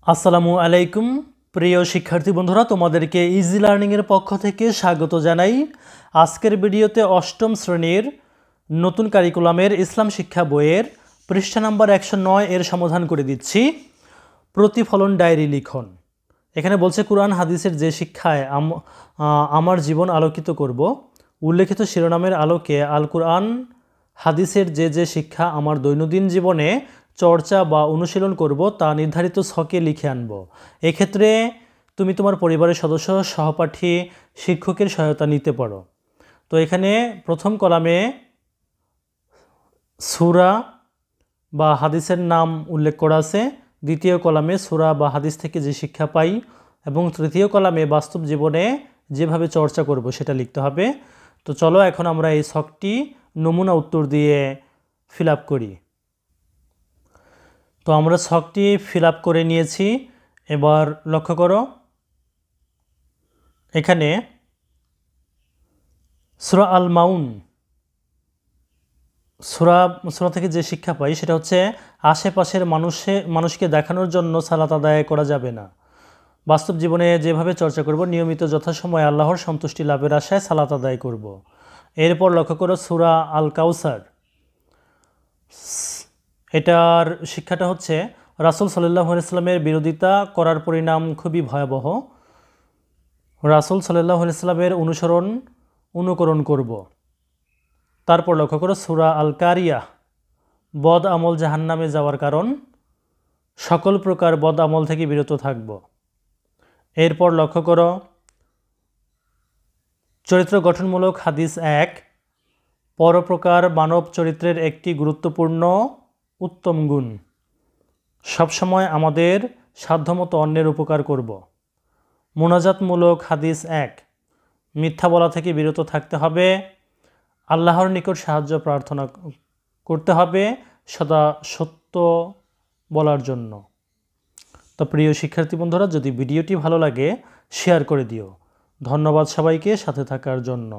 আসসালামু আলাইকুম প্রিয় শিক্ষার্থী বন্ধুরা, তোমাদেরকে ইজি লার্নিং এর পক্ষ থেকে স্বাগত জানাই। আজকের ভিডিওতে অষ্টম শ্রেণীর নতুন কারিকুলামের ইসলাম শিক্ষা বইয়ের পৃষ্ঠা নাম্বার 109 এর সমাধান করে দিচ্ছি। প্রতিফলন ডায়েরি লিখন। এখানে বলছে কুরআন হাদিসের যে শিক্ষায় আমার জীবন আলোকিত করব, উল্লেখিত শিরোনামের আলোকে আল কুরআন হাদিসের যে শিক্ষা আমার দৈনন্দিন জীবনে চর্চা বা অনুশীলন করব তা নির্ধারিত ছকে লিখে আনব। এক্ষেত্রে তুমি তোমার পরিবারের সদস্য, সহপাঠী, শিক্ষকের সহায়তা নিতে পারো। তো এখানে প্রথম কলামে সূরা বা হাদিসের নাম উল্লেখ করা আছে, দ্বিতীয় কলামে সূরা বা হাদিস থেকে যে শিক্ষা পাই, এবং তৃতীয় কলামে বাস্তব জীবনে যেভাবে চর্চা করব সেটা লিখতে হবে। তো চলো এখন আমরা এই ছকটি নমুনা উত্তর দিয়ে ফিল আপ করি। তো আমরা ছকটি ফিল আপ করে নিয়েছি। এবার লক্ষ্য করো, এখানে সূরা আল মাউন সূরা থেকে যে শিক্ষা পাই সেটা হচ্ছে আশেপাশের মানুষকে দেখানোর জন্য সালাত আদায় করা যাবে না। বাস্তব জীবনে যেভাবে চর্চা করব, নিয়মিত যথাসময়ে আল্লাহর সন্তুষ্টি লাভের আশায় সালাত আদায় করব। এরপর লক্ষ্য করো সূরা আল কাউসার, এটার শিক্ষাটা হচ্ছে রাসূল সাল্লাল্লাহু আলাইহি ওয়াসাল্লামের বিরোধিতা করার পরিণাম খুবই ভয়াবহ। রাসূল সাল্লাল্লাহু আলাইহি ওয়াসাল্লামের অনুকরণ করব। তারপর লক্ষ্য করো সূরা আল কারিয়াহ, বদ আমল জাহান্নামে যাওয়ার কারণ, সকল প্রকার বদ আমল থেকে বিরত থাকব। এরপর লক্ষ্য করো চরিত্র গঠনমূলক হাদিস 1, পরোপকার মানব চরিত্রের একটি গুরুত্বপূর্ণ উত্তম গুণ, সবসময় আমাদের সাধ্যমতো অন্যের উপকার করব। মুনাজাতমূলক হাদিস 1, মিথ্যা বলা থেকে বিরত থাকতে হবে, আল্লাহর নিকট সাহায্য প্রার্থনা করতে হবে সদা সত্য বলার জন্য। তো প্রিয় শিক্ষার্থী বন্ধুরা, যদি ভিডিওটি ভালো লাগে শেয়ার করে দিও। ধন্যবাদ সবাইকে সাথে থাকার জন্য।